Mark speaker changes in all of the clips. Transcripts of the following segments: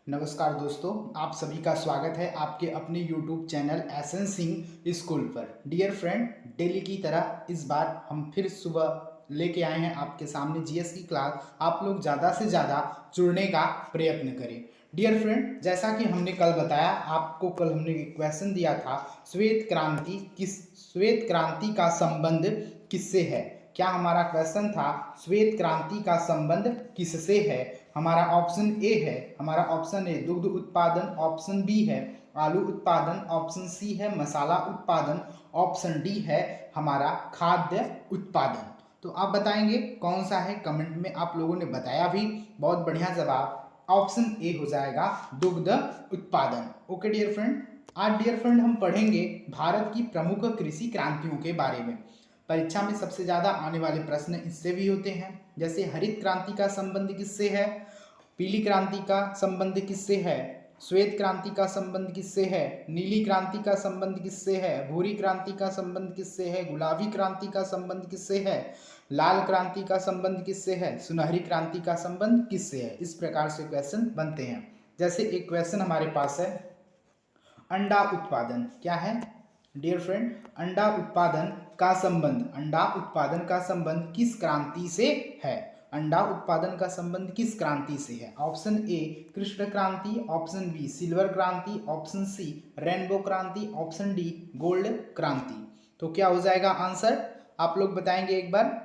Speaker 1: नमस्कार दोस्तों, आप सभी का स्वागत है आपके अपने YouTube चैनल एसएन सिंह स्कूल पर। डियर फ्रेंड, डेली की तरह इस बार हम फिर सुबह लेके आए हैं आपके सामने जीएस की क्लास। आप लोग ज़्यादा से ज़्यादा जुड़ने का प्रयत्न करें। डियर फ्रेंड, जैसा कि हमने कल बताया आपको, कल हमने एक क्वेश्चन दिया था, श्वेत क्रांति का संबंध किससे है। क्या हमारा क्वेश्चन था श्वेत क्रांति का संबंध किससे है। हमारा ऑप्शन ए है, हमारा ऑप्शन ए दुग्ध उत्पादन, ऑप्शन बी है आलू उत्पादन, ऑप्शन सी है मसाला उत्पादन, ऑप्शन डी है हमारा खाद्य उत्पादन। तो आप बताएंगे कौन सा है। कमेंट में आप लोगों ने बताया भी, बहुत बढ़िया जवाब। ऑप्शन ए हो जाएगा दुग्ध उत्पादन। ओके डियर फ्रेंड, आज डियर फ्रेंड हम पढ़ेंगे भारत की प्रमुख कृषि क्रांतियों के बारे में। परीक्षा में सबसे ज्यादा आने वाले प्रश्न इससे भी होते हैं, जैसे हरित क्रांति का संबंध किससे है, पीली क्रांति का संबंध किससे है, श्वेत क्रांति का संबंध किससे है, नीली क्रांति का संबंध किससे है, भूरी क्रांति का संबंध किससे है, गुलाबी क्रांति का संबंध किससे है, लाल क्रांति का संबंध किससे है, सुनहरी क्रांति का संबंध किससे है। इस प्रकार से क्वेश्चन बनते हैं। जैसे एक क्वेश्चन हमारे पास है, अंडा उत्पादन क्या है डियर फ्रेंड। अंडा उत्पादन का संबंध, अंडा उत्पादन का संबंध किस क्रांति से है। अंडा उत्पादन का संबंध किस क्रांति से है। ऑप्शन ए कृष्ण क्रांति, ऑप्शन बी सिल्वर क्रांति, ऑप्शन सी रेनबो क्रांति, ऑप्शन डी गोल्ड क्रांति। तो क्या हो जाएगा आंसर, आप लोग बताएंगे एक बार।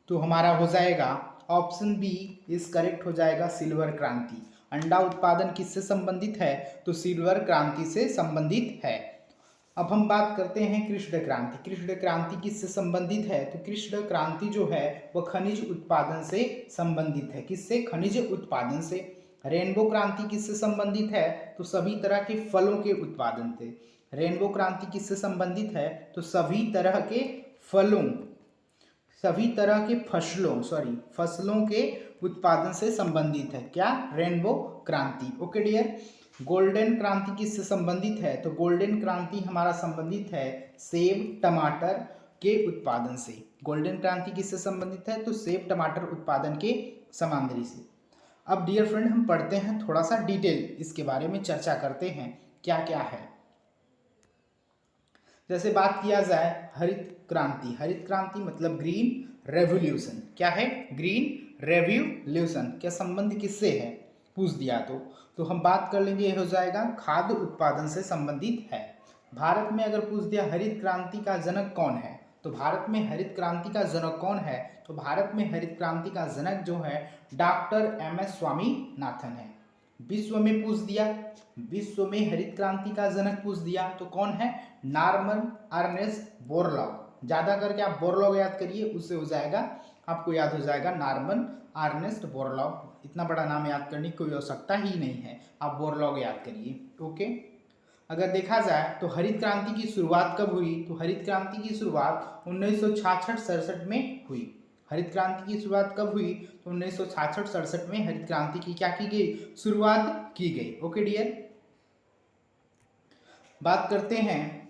Speaker 1: तो हमारा हो जाएगा ऑप्शन बी इज करेक्ट हो जाएगा, सिल्वर क्रांति। अंडा उत्पादन किससे संबंधित है, तो सिल्वर क्रांति से संबंधित है। अब हम बात करते हैं कृष्ण क्रांति। कृष्ण क्रांति किससे संबंधित है, तो कृष्ण क्रांति जो है वह खनिज उत्पादन से संबंधित है। किससे, खनिज उत्पादन से। रेनबो क्रांति किससे संबंधित है, तो सभी तरह के फलों के उत्पादन से। रेनबो क्रांति किससे संबंधित है, तो सभी तरह के फलों, सभी तरह के फसलों के उत्पादन से संबंधित है। क्या, रेनबो क्रांति। ओके डियर, गोल्डन क्रांति किससे संबंधित है, तो गोल्डन क्रांति हमारा संबंधित है सेब टमाटर के उत्पादन से। गोल्डन क्रांति किससे संबंधित है, तो सेब टमाटर उत्पादन के समांतरी से। अब डियर फ्रेंड हम पढ़ते हैं, थोड़ा सा डिटेल इसके बारे में चर्चा करते हैं क्या क्या है। जैसे बात किया जाए हरित क्रांति, हरित क्रांति मतलब ग्रीन रेवोल्यूशन। क्या है, ग्रीन रेवोल्यूशन। क्या संबंध किससे है पूछ दिया तो हम बात कर लेंगे, यह हो जाएगा खाद्य उत्पादन से संबंधित है। भारत में अगर पूछ दिया हरित क्रांति का जनक कौन है, तो भारत में हरित क्रांति का जनक कौन है, तो भारत में हरित क्रांति का जनक जो है डॉक्टर एम.एस. स्वामीनाथन है। विश्व में पूछ दिया, विश्व में हरित क्रांति का जनक पूछ दिया तो कौन है, नॉर्मन अर्नेस्ट बोरलॉग। ज्यादा करके आप बोरलॉग याद करिए, उससे हो जाएगा, आपको याद हो जाएगा नॉर्मन अर्नेस्ट बोरलॉग। इतना बड़ा नाम याद करने की कोई आवश्यकता ही नहीं है, आप बोरलॉग याद करिए। ओके, अगर देखा जाए तो हरित क्रांति की शुरुआत कब हुई, तो हरित क्रांति की शुरुआत 1966-67 में हुई। हरित क्रांति की शुरुआत कब हुई, तो 1966-67 में हरित क्रांति की क्या की गई, शुरुआत की गई। ओके डियर, बात करते हैं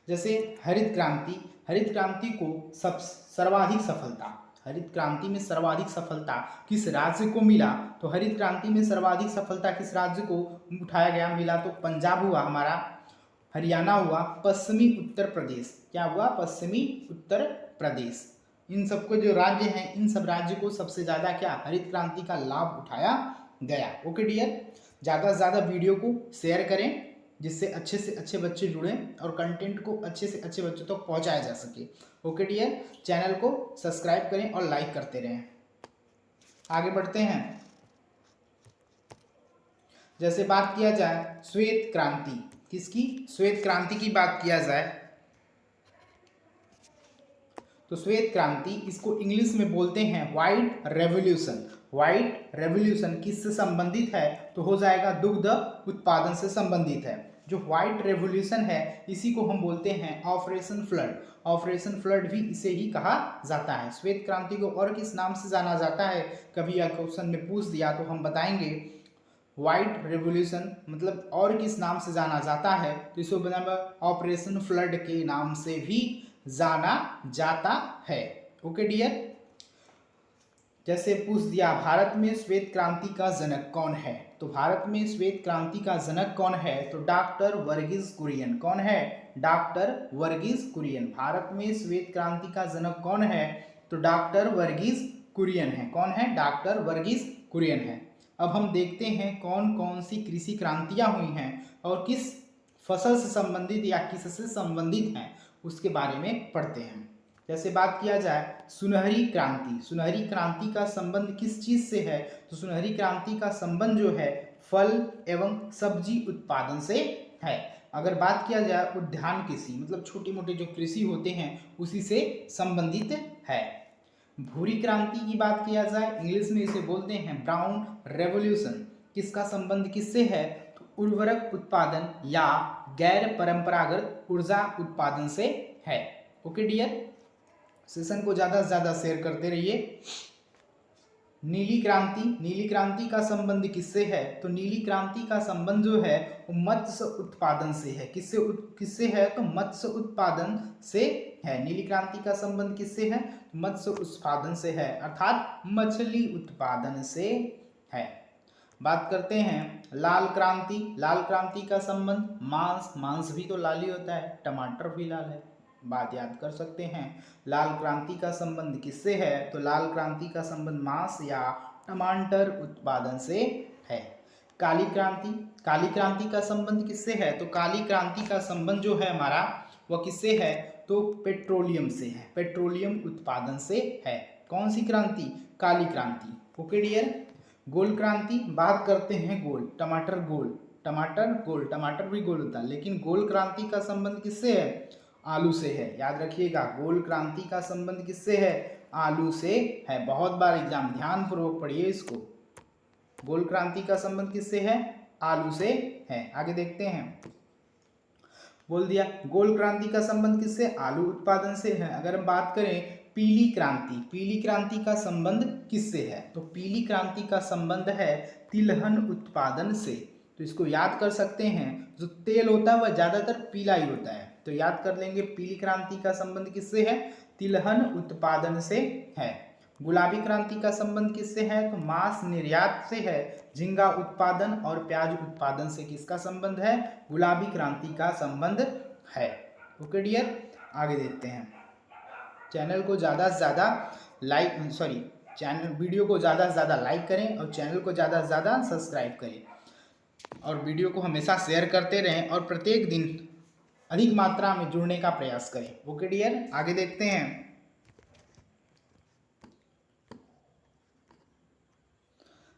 Speaker 1: जैसे हरित क्रांति, हरित क्रांति को सर्वाधिक सफलता, हरित क्रांति में सर्वाधिक सफलता किस राज्य को मिला, तो हरित क्रांति में सर्वाधिक सफलता किस राज्य को उठाया गया, मिला, तो पंजाब हुआ हमारा, हरियाणा हुआ, पश्चिमी उत्तर प्रदेश। क्या हुआ, पश्चिमी उत्तर प्रदेश। इन सबको जो राज्य हैं, इन सब राज्य को सबसे ज्यादा क्या हरित क्रांति का लाभ उठाया गया। ओके डियर, ज्यादा से ज्यादा वीडियो को शेयर करें जिससे अच्छे से अच्छे बच्चे जुड़ें और कंटेंट को अच्छे से अच्छे बच्चों तक पहुंचाया जा सके। ओके डियर, चैनल को सब्सक्राइब करें और लाइक करते रहें। आगे बढ़ते हैं, जैसे बात किया जाए श्वेत क्रांति, किसकी, श्वेत क्रांति की बात किया जाए तो श्वेत क्रांति, इसको इंग्लिश में बोलते हैं व्हाइट रेवोल्यूशन। व्हाइट रेवोल्यूशन किससे संबंधित है, तो हो जाएगा दुग्ध उत्पादन से संबंधित है। जो व्हाइट रेवोल्यूशन है इसी को हम बोलते हैं ऑपरेशन फ्लड। ऑपरेशन फ्लड भी इसे ही कहा जाता है। श्वेत क्रांति को और किस नाम से जाना जाता है, कभी यह क्वेश्चन में पूछ दिया तो हम बताएंगे व्हाइट रेवोल्यूशन मतलब और किस नाम से जाना जाता है, तो इसको बना ऑपरेशन फ्लड के नाम से भी जाना जाता है। ओके डियर, जैसे पूछ दिया भारत में श्वेत क्रांति का जनक कौन है, तो भारत में श्वेत क्रांति का जनक कौन है, तो डॉक्टर वर्गीज कुरियन। कौन है, डॉक्टर वर्गीज कुरियन। भारत में श्वेत क्रांति का जनक कौन है, तो डॉक्टर वर्गीज कुरियन है। कौन है, डॉक्टर वर्गीज कुरियन है। अब हम देखते हैं कौन कौन सी कृषि क्रांतियां हुई हैं और किस फसल से संबंधित या किससे संबंधित हैं उसके बारे में पढ़ते हैं। जैसे बात किया जाए सुनहरी क्रांति, सुनहरी क्रांति का संबंध किस चीज से है, तो सुनहरी क्रांति का संबंध जो है फल एवं सब्जी उत्पादन से है। अगर बात किया जाए उद्यान कृषि मतलब छोटे मोटे जो कृषि होते हैं उसी से संबंधित है। भूरी क्रांति की बात किया जाए इंग्लिश में इसे बोलते हैं ब्राउन रेवोल्यूशन। किसका संबंध किससे है, तो उर्वरक उत्पादन या गैर परंपरागत ऊर्जा उत्पादन से है। ओके डियर, सेशन को ज़्यादा से ज़्यादा शेयर करते रहिए। नीली क्रांति, नीली क्रांति का संबंध किससे है, तो नीली क्रांति का संबंध जो है वो मत्स्य उत्पादन से है। किससे है, तो मत्स्य उत्पादन से है। नीली क्रांति का संबंध किससे है, मत्स्य उत्पादन से है, अर्थात मछली उत्पादन से है। बात करते हैं लाल क्रांति, लाल क्रांति का संबंध मांस, मांस भी तो लाल ही होता है, टमाटर भी लाल है, बात याद कर सकते हैं। लाल क्रांति का संबंध किससे है, तो लाल क्रांति का संबंध मांस या टमाटर उत्पादन से है। काली क्रांति, काली क्रांति का संबंध किससे है, तो काली क्रांति का संबंध जो है हमारा वह किससे है, तो पेट्रोलियम से है, पेट्रोलियम उत्पादन से है। कौन सी क्रांति, काली क्रांति। ओके डियर, गोल क्रांति, बात करते हैं गोल, टमाटर गोल, टमाटर गोल, टमाटर भी गोल होता है, लेकिन गोल क्रांति का संबंध किससे है, आलू से है। याद रखिएगा गोल क्रांति का संबंध किससे है, आलू से है। बहुत बार एग्जाम ध्यान पूर्वक पढ़िए इसको। गोल क्रांति का संबंध किससे है, आलू से है। आगे देखते हैं, बोल दिया गोल क्रांति का संबंध किससे, आलू उत्पादन से है। अगर हम बात करें पीली क्रांति, पीली क्रांति का संबंध किससे है, तो पीली क्रांति का संबंध है तिलहन उत्पादन से। तो इसको याद कर सकते हैं, जो तेल होता है वह ज्यादातर पीला ही होता है, तो याद कर लेंगे पीली क्रांति का संबंध किससे है, तिलहन उत्पादन से है। गुलाबी क्रांति का संबंध किससे है, तो मांस निर्यात से है। झींगा उत्पादन और प्याज उत्पादन से किसका संबंध है, गुलाबी क्रांति का संबंध है। ओके डियर, आगे देखते हैं। चैनल को ज़्यादा से ज़्यादा वीडियो को ज़्यादा से ज़्यादा लाइक करें और चैनल को ज़्यादा से ज़्यादा सब्सक्राइब करें और वीडियो को हमेशा शेयर करते रहें और प्रत्येक दिन अधिक मात्रा में जुड़ने का प्रयास करें। ओके डियर, आगे देखते हैं।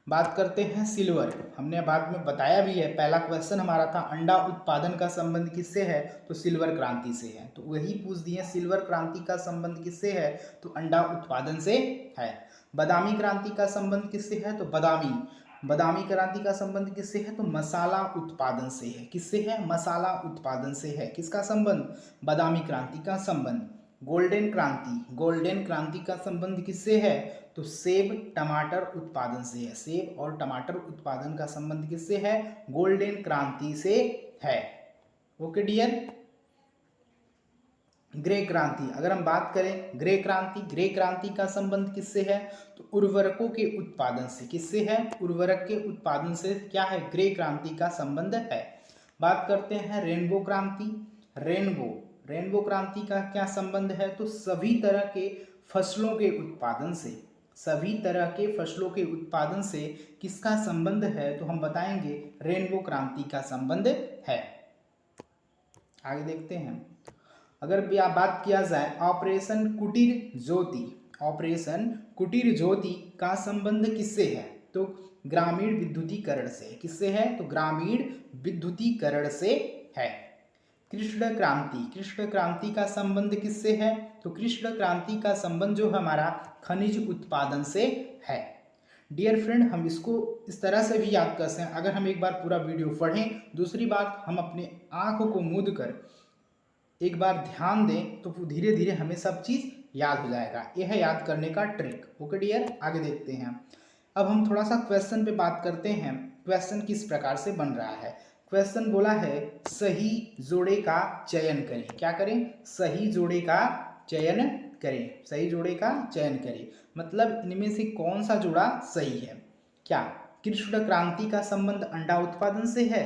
Speaker 1: बात करते हैं सिल्वर। हमने बाद में बताया भी है, पहला क्वेश्चन हमारा था अंडा उत्पादन का संबंध किससे है, तो सिल्वर क्रांति से है। तो वही पूछ दिए सिल्वर क्रांति का संबंध किससे है, तो अंडा उत्पादन से है। बादामी क्रांति का संबंध किससे है, तो बादामी क्रांति का संबंध किससे है, तो मसाला उत्पादन से है। किससे है, मसाला उत्पादन से है। किसका संबंध, बादामी क्रांति का संबंध। गोल्डन क्रांति, गोल्डन क्रांति का संबंध किससे है, तो सेब टमाटर उत्पादन से है। सेब और टमाटर उत्पादन का संबंध किससे है, गोल्डन क्रांति से है। ओके डियर, ग्रे क्रांति, अगर हम बात करें ग्रे क्रांति का संबंध किससे है, तो उर्वरकों के उत्पादन से। किससे है, उर्वरक के उत्पादन से क्या है, ग्रे क्रांति का संबंध है। बात करते हैं रेनबो क्रांति। रेनबो क्रांति का क्या संबंध है, तो सभी तरह के फसलों के उत्पादन से। सभी तरह के फसलों के उत्पादन से किसका संबंध है, तो हम बताएंगे रेनबो क्रांति का संबंध है। आगे देखते हैं, अगर बात किया जाए ऑपरेशन कुटीर ज्योति, ऑपरेशन कुटीर ज्योति का संबंध किससे है, तो ग्रामीण विद्युतीकरण से। किससे है, तो ग्रामीण विद्युतीकरण से है। कृष्ण क्रांति का संबंध किससे है, तो कृष्ण क्रांति का संबंध जो हमारा खनिज उत्पादन से है। डियर फ्रेंड, हम इसको इस तरह से भी याद कर सकते हैं, अगर हम एक बार पूरा वीडियो पढ़ें, दूसरी बात हम अपने आंखों को मूंद कर एक बार ध्यान दें तो धीरे धीरे हमें सब चीज़ याद हो जाएगा। यह है याद करने का ट्रिक। ओके डियर, आगे देखते हैं। अब हम थोड़ा सा क्वेश्चन पे बात करते हैं, क्वेश्चन किस प्रकार से बन रहा है। क्वेश्चन बोला है सही जोड़े का चयन करें। क्या करें, सही जोड़े का चयन करें, सही जोड़े का चयन करें। मतलब इनमें से कौन सा जोड़ा सही है? क्या कृष्ण क्रांति का संबंध अंडा उत्पादन से है?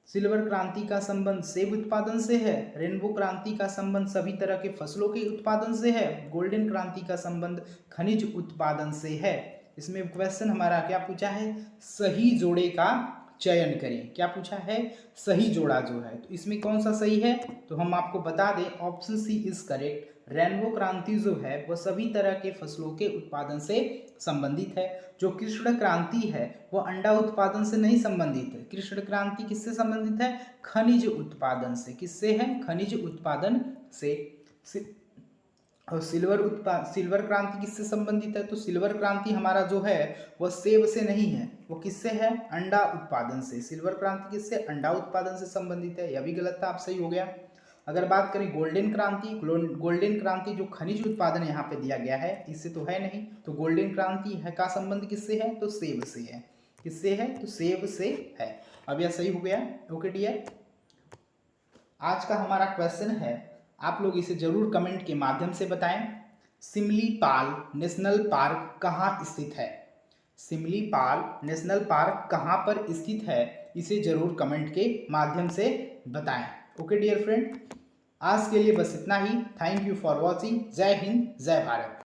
Speaker 1: सिल्वर क्रांति का संबंध सेब उत्पादन से है? रेनबो क्रांति का संबंध सभी तरह के फसलों के उत्पादन से है? गोल्डन क्रांति का संबंध खनिज उत्पादन से है? इसमें क्वेश्चन हमारा क्या पूछा है? सही जोड़े का चयन करें। क्या पूछा है? सही जोड़ा जो है, तो इसमें कौन सा सही है? तो हम आपको बता दें, option C is correct. Rainbow क्रांति जो है वह सभी तरह के फसलों के उत्पादन से संबंधित है। जो कृष्ण क्रांति है वह अंडा उत्पादन से नहीं संबंधित है। कृष्ण क्रांति किससे संबंधित है? खनिज उत्पादन से। किससे है? खनिज उत्पादन से। और सिल्वर क्रांति किससे संबंधित है? तो सिल्वर क्रांति हमारा जो है वह सेब से नहीं है, वो किससे है? अंडा उत्पादन से। सिल्वर क्रांति किससे? अंडा उत्पादन से संबंधित है। यह भी गलत था, आप सही हो गया। अगर बात करें गोल्डन क्रांति, गोल्डन क्रांति जो खनिज उत्पादन यहाँ पे दिया गया है, इससे तो है नहीं। तो गोल्डन क्रांति है का संबंध किससे है? तो सेब से है। किससे है? तो सेब से है। अब यह सही हो गया। ओके डियर, आज का हमारा क्वेश्चन है, आप लोग इसे जरूर कमेंट के माध्यम से बताएं। सिमलीपाल नेशनल पार्क कहाँ स्थित है? सिमलीपाल नेशनल पार्क कहाँ पर स्थित है? इसे जरूर कमेंट के माध्यम से बताएं। ओके डियर फ्रेंड, आज के लिए बस इतना ही। Thank you for watching. जय हिंद, जय भारत।